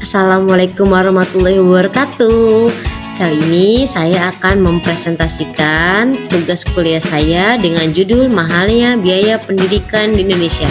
Assalamualaikum warahmatullahi wabarakatuh. Kali ini saya akan mempresentasikan tugas kuliah saya dengan judul Mahalnya Biaya Pendidikan di Indonesia.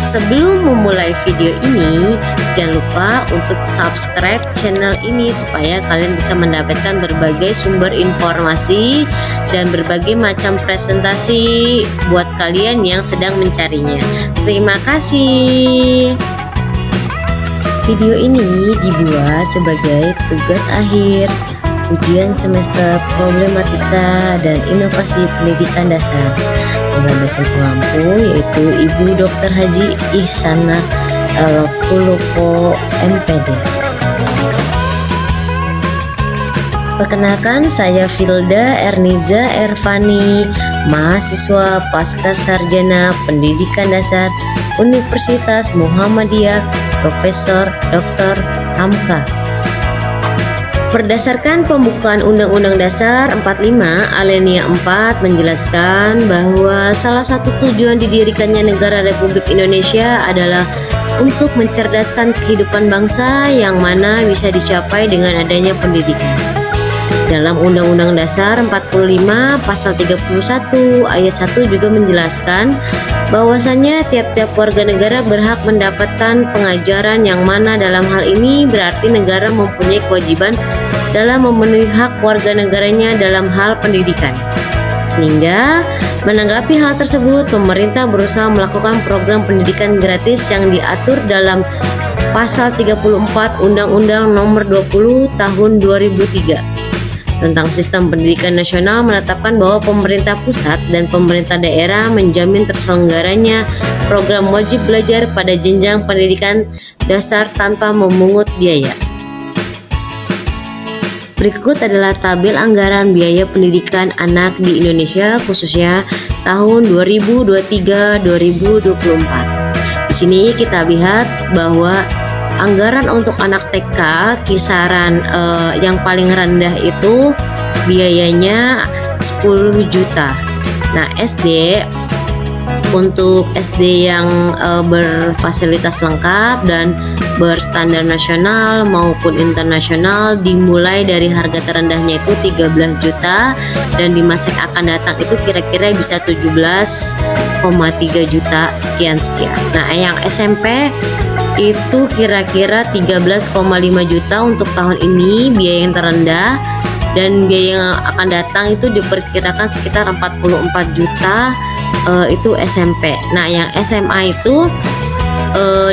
Sebelum memulai video ini, jangan lupa untuk subscribe channel ini supaya kalian bisa mendapatkan berbagai sumber informasi dan berbagai macam presentasi buat kalian yang sedang mencarinya. Terima kasih. Video ini dibuat sebagai tugas akhir ujian semester problematika dan inovasi pendidikan dasar dengan dosen pengampu yaitu Ibu Dr. Haji Ihsanah L.Pulupo MPD. Perkenalkan, saya Filda Erniza Ervani, mahasiswa Pasca Sarjana Pendidikan Dasar Universitas Muhammadiyah, Profesor Dr. Hamka. Berdasarkan pembukaan Undang-Undang Dasar 45 Alinea 4 menjelaskan bahwa salah satu tujuan didirikannya negara Republik Indonesia adalah untuk mencerdaskan kehidupan bangsa yang mana bisa dicapai dengan adanya pendidikan. Dalam Undang-Undang Dasar 45 Pasal 31 Ayat 1 juga menjelaskan bahwasannya tiap-tiap warga negara berhak mendapatkan pengajaran yang mana dalam hal ini berarti negara mempunyai kewajiban dalam memenuhi hak warga negaranya dalam hal pendidikan. Sehingga menanggapi hal tersebut, pemerintah berusaha melakukan program pendidikan gratis yang diatur dalam Pasal 34 Undang-Undang Nomor 20 Tahun 2003 tentang Sistem Pendidikan Nasional, menetapkan bahwa pemerintah pusat dan pemerintah daerah menjamin terselenggaranya program wajib belajar pada jenjang pendidikan dasar tanpa memungut biaya. Berikut adalah tabel anggaran biaya pendidikan anak di Indonesia khususnya tahun 2023-2024. Di sini kita lihat bahwa anggaran untuk anak TK kisaran yang paling rendah itu biayanya 10 juta. Nah, SD untuk SD yang berfasilitas lengkap dan berstandar nasional maupun internasional dimulai dari harga terendahnya itu 13 juta dan di masa yang akan datang itu kira-kira bisa 17,3 juta sekian-sekian. Nah, yang SMP itu kira-kira 13,5 juta untuk tahun ini biaya yang terendah, dan biaya yang akan datang itu diperkirakan sekitar 44 juta itu SMP. Nah, yang SMA itu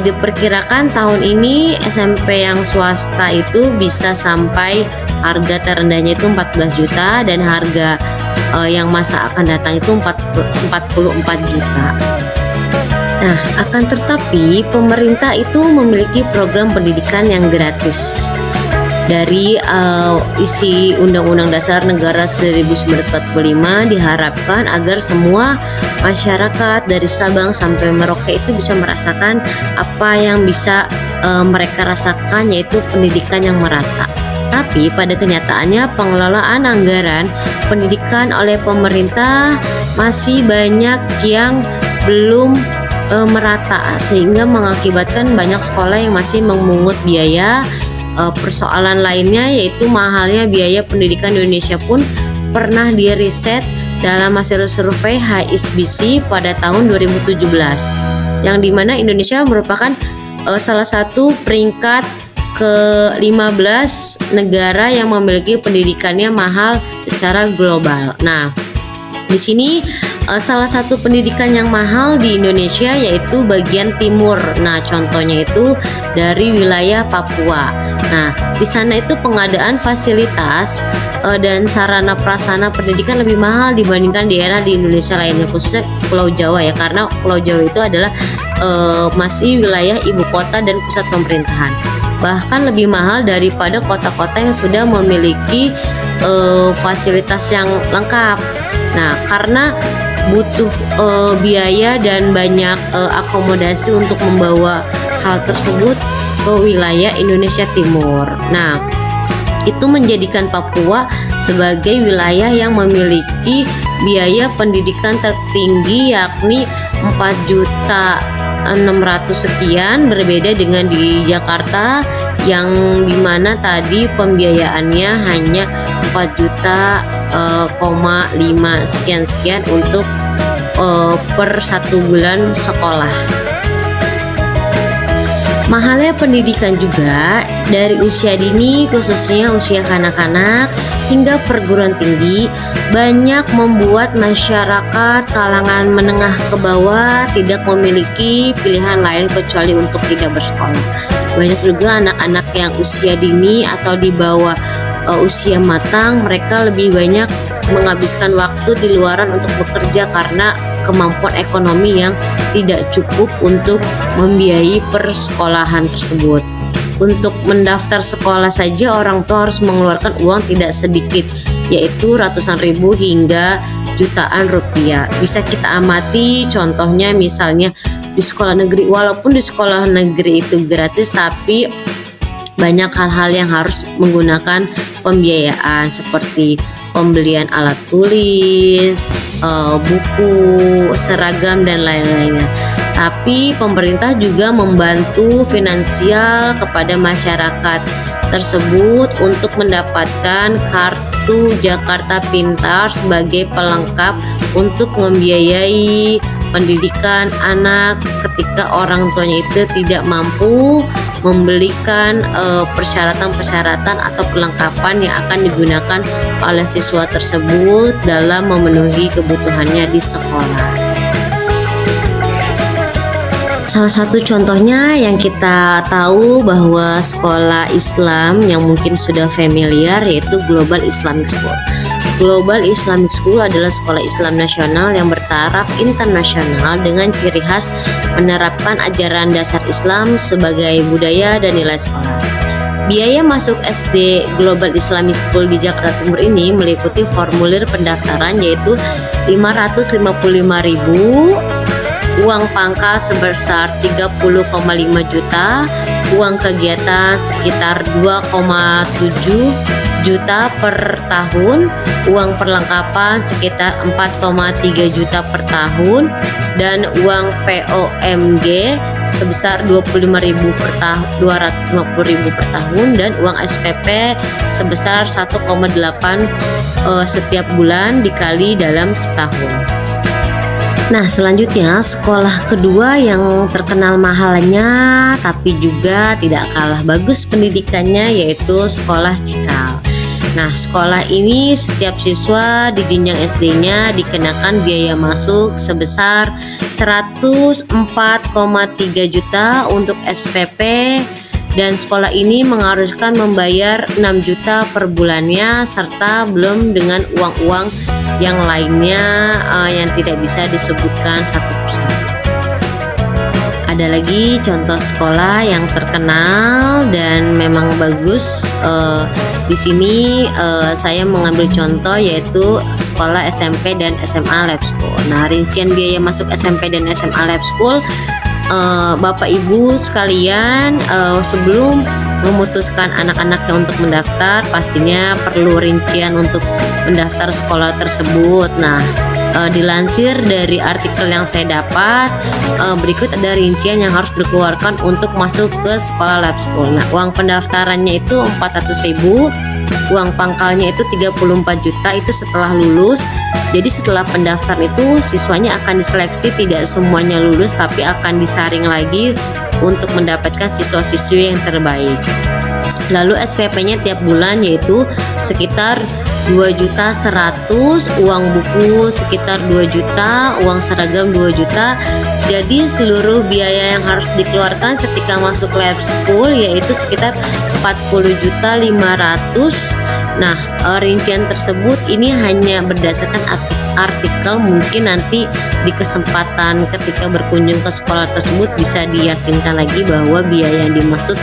diperkirakan tahun ini SMP yang swasta itu bisa sampai harga terendahnya itu 14 juta dan harga yang masa akan datang itu 44 juta. Nah, akan tetapi pemerintah itu memiliki program pendidikan yang gratis. Dari isi Undang-Undang Dasar Negara 1945 diharapkan agar semua masyarakat dari Sabang sampai Merauke itu bisa merasakan apa yang bisa mereka rasakan, yaitu pendidikan yang merata. Tapi pada kenyataannya pengelolaan anggaran pendidikan oleh pemerintah masih banyak yang belum merata sehingga mengakibatkan banyak sekolah yang masih memungut biaya. Persoalan lainnya yaitu mahalnya biaya pendidikan di Indonesia pun pernah diriset dalam hasil survei HSBC pada tahun 2017 yang dimana Indonesia merupakan salah satu peringkat ke-15 negara yang memiliki pendidikannya mahal secara global. Nah, di sini salah satu pendidikan yang mahal di Indonesia yaitu bagian timur. Nah, contohnya itu dari wilayah Papua. Nah, di sana itu pengadaan fasilitas dan sarana prasarana pendidikan lebih mahal dibandingkan daerah di Indonesia lainnya, khususnya Pulau Jawa ya, karena Pulau Jawa itu adalah masih wilayah ibu kota dan pusat pemerintahan. Bahkan lebih mahal daripada kota-kota yang sudah memiliki fasilitas yang lengkap. Nah, karena butuh biaya dan banyak akomodasi untuk membawa hal tersebut ke wilayah Indonesia Timur. Nah, itu menjadikan Papua sebagai wilayah yang memiliki biaya pendidikan tertinggi yakni 4.600.000 sekian, berbeda dengan di Jakarta yang dimana tadi pembiayaannya hanya 4 juta, 5 sekian untuk per 1 bulan sekolah. Mahalnya pendidikan juga dari usia dini, khususnya usia kanak-kanak hingga perguruan tinggi, banyak membuat masyarakat kalangan menengah ke bawah tidak memiliki pilihan lain kecuali untuk tidak bersekolah. Banyak juga anak-anak yang usia dini atau di bawah usia matang, mereka lebih banyak menghabiskan waktu di luaran untuk bekerja karena kemampuan ekonomi yang tidak cukup untuk membiayai persekolahan tersebut. Untuk mendaftar sekolah saja orang tua harus mengeluarkan uang tidak sedikit, yaitu ratusan ribu hingga jutaan rupiah. Bisa kita amati contohnya misalnya di sekolah negeri, walaupun di sekolah negeri itu gratis, tapi banyak hal-hal yang harus menggunakan pembiayaan seperti pembelian alat tulis, buku, seragam, dan lain-lainnya. Tapi pemerintah juga membantu finansial kepada masyarakat tersebut untuk mendapatkan kartu Jakarta Pintar sebagai pelengkap untuk membiayai pendidikan anak ketika orang tuanya itu tidak mampu membelikan persyaratan-persyaratan atau perlengkapan yang akan digunakan oleh siswa tersebut dalam memenuhi kebutuhannya di sekolah. Salah satu contohnya yang kita tahu bahwa sekolah Islam yang mungkin sudah familiar yaitu Global Islamic School. Global Islamic School adalah sekolah Islam nasional yang bertaraf internasional dengan ciri khas menerapkan ajaran dasar Islam sebagai budaya dan nilai sekolah. Biaya masuk SD Global Islamic School di Jakarta Timur ini meliputi formulir pendaftaran yaitu 555.000, uang pangkal sebesar 30,5 juta, uang kegiatan sekitar 2,7 juta per tahun, uang perlengkapan sekitar 4,3 juta per tahun, dan uang POMG sebesar 25.000 per tahun, 250.000 per tahun, dan uang SPP sebesar 1,8 setiap bulan dikali dalam setahun. Nah, selanjutnya sekolah kedua yang terkenal mahalnya tapi juga tidak kalah bagus pendidikannya yaitu sekolah Cikal. Nah, sekolah ini setiap siswa di jenjang SD-nya dikenakan biaya masuk sebesar 104,3 juta untuk SPP, dan sekolah ini mengharuskan membayar 6 juta per bulannya serta belum dengan uang-uang yang lainnya yang tidak bisa disebutkan satu persatu. Ada lagi contoh sekolah yang terkenal dan memang bagus. Di sini saya mengambil contoh yaitu sekolah SMP dan SMA Lab School. Nah, rincian biaya masuk SMP dan SMA Lab School, Bapak Ibu sekalian, sebelum memutuskan anak-anaknya untuk mendaftar, pastinya perlu rincian untuk mendaftar sekolah tersebut. Nah, dilansir dari artikel yang saya dapat, berikut ada rincian yang harus dikeluarkan untuk masuk ke sekolah Lab School. Nah, uang pendaftarannya itu 400.000, uang pangkalnya itu 34 juta itu setelah lulus. Jadi setelah pendaftaran itu siswanya akan diseleksi, tidak semuanya lulus tapi akan disaring lagi untuk mendapatkan siswa-siswi yang terbaik. Lalu SPP-nya tiap bulan yaitu sekitar 2.100.000, uang buku sekitar 2 juta, uang seragam 2 juta. Jadi seluruh biaya yang harus dikeluarkan ketika masuk Lab School yaitu sekitar 40.500.000. Nah, rincian tersebut ini hanya berdasarkan artikel, mungkin nanti di kesempatan ketika berkunjung ke sekolah tersebut bisa diyakinkan lagi bahwa biaya yang dimaksud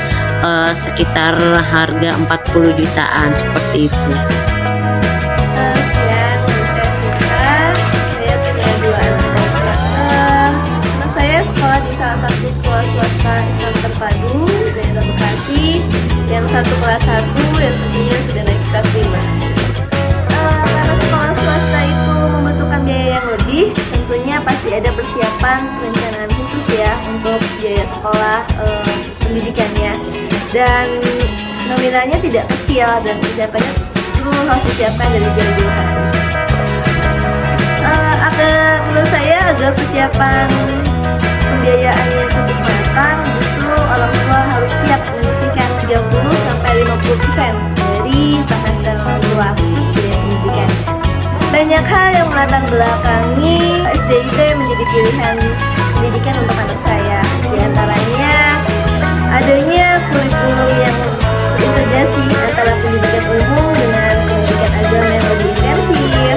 sekitar harga 40 jutaan seperti itu. Di salah satu sekolah swasta Islam terpadu daerah Bekasi, yang satu kelas 1, yang satunya sudah naik kelas 5. Karena sekolah swasta itu membutuhkan biaya yang lebih, tentunya pasti ada persiapan perencanaan khusus ya untuk biaya sekolah pendidikannya. dan nominalnya tidak kecil dan persiapannya harus disiapkan dari jauh-jauh hari. Menurut saya agar persiapan pembiayaannya cukup matang, justru orang tua harus siap menyisihkan 30-50% dari penghasilan orang tua khusus biaya pendidikan. Banyak hal yang melatar belakangi SDIT menjadi pilihan pendidikan untuk anak saya. Di antaranya adanya kurikulum yang terintegrasi antara pendidikan umum dengan pendidikan agama yang lebih intensif,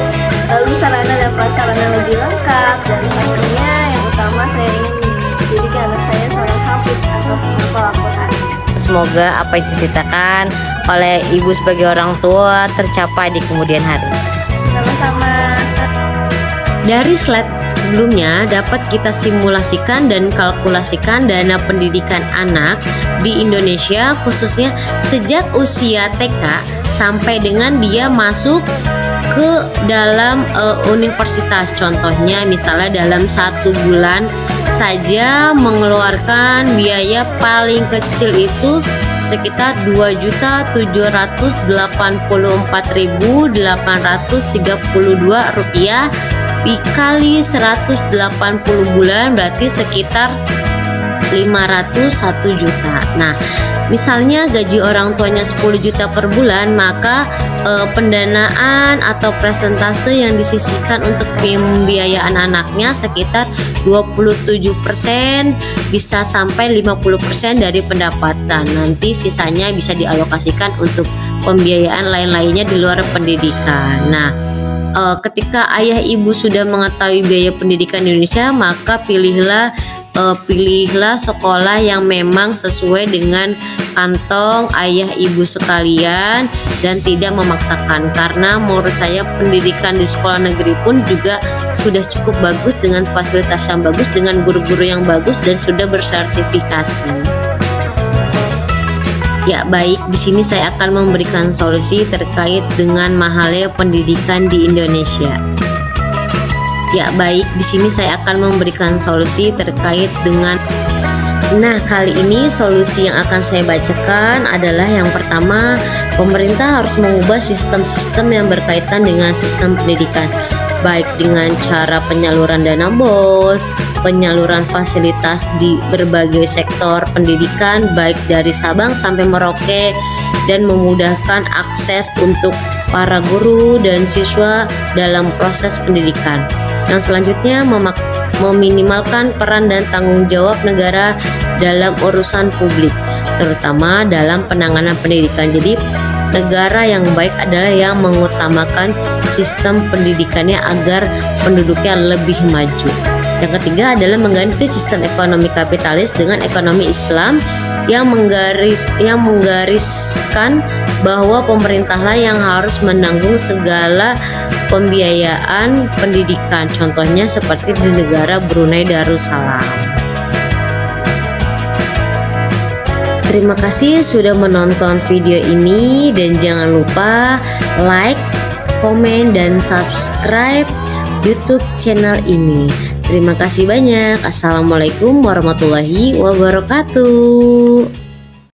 lalu sarana dan prasarana lebih lengkap, dan pastinya yang utama saya ingin menjadikan anak saya seorang hafiz atau penghafal Al-Quran. Semoga apa yang diceritakan oleh ibu sebagai orang tua tercapai di kemudian hari. Sama-sama. Dari slide sebelumnya dapat kita simulasikan dan kalkulasikan dana pendidikan anak di Indonesia, khususnya sejak usia TK sampai dengan dia masuk ke dalam universitas. Contohnya misalnya dalam 1 bulan saja mengeluarkan biaya paling kecil itu sekitar Rp2.074.832 dikali 180 bulan berarti sekitar 501 juta. Nah, misalnya gaji orang tuanya 10 juta per bulan, maka pendanaan atau persentase yang disisihkan untuk pembiayaan anaknya sekitar 27%, bisa sampai 50% dari pendapatan. Nanti sisanya bisa dialokasikan untuk pembiayaan lain-lainnya di luar pendidikan. Nah, ketika ayah ibu sudah mengetahui biaya pendidikan Indonesia, maka pilihlah sekolah yang memang sesuai dengan kantong ayah ibu sekalian dan tidak memaksakan, karena menurut saya pendidikan di sekolah negeri pun juga sudah cukup bagus dengan fasilitas yang bagus, dengan guru-guru yang bagus dan sudah bersertifikasi. Ya, baik, di sini saya akan memberikan solusi terkait dengan mahalnya pendidikan di Indonesia. Ya, baik, di sini saya akan memberikan solusi terkait dengan. Nah, kali ini solusi yang akan saya bacakan adalah yang pertama, pemerintah harus mengubah sistem-sistem yang berkaitan dengan sistem pendidikan, baik dengan cara penyaluran dana BOS, penyaluran fasilitas di berbagai sektor pendidikan baik dari Sabang sampai Merauke, dan memudahkan akses untuk para guru dan siswa dalam proses pendidikan. Yang selanjutnya, meminimalkan peran dan tanggung jawab negara dalam urusan publik, terutama dalam penanganan pendidikan. Jadi negara yang baik adalah yang mengutamakan sistem pendidikannya agar penduduknya lebih maju. Yang ketiga adalah mengganti sistem ekonomi kapitalis dengan ekonomi Islam yang menggariskan bahwa pemerintahlah yang harus menanggung segala pembiayaan pendidikan, contohnya seperti di negara Brunei Darussalam. Terima kasih sudah menonton video ini, dan jangan lupa like, komen, dan subscribe YouTube channel ini. Terima kasih banyak. Assalamualaikum warahmatullahi wabarakatuh.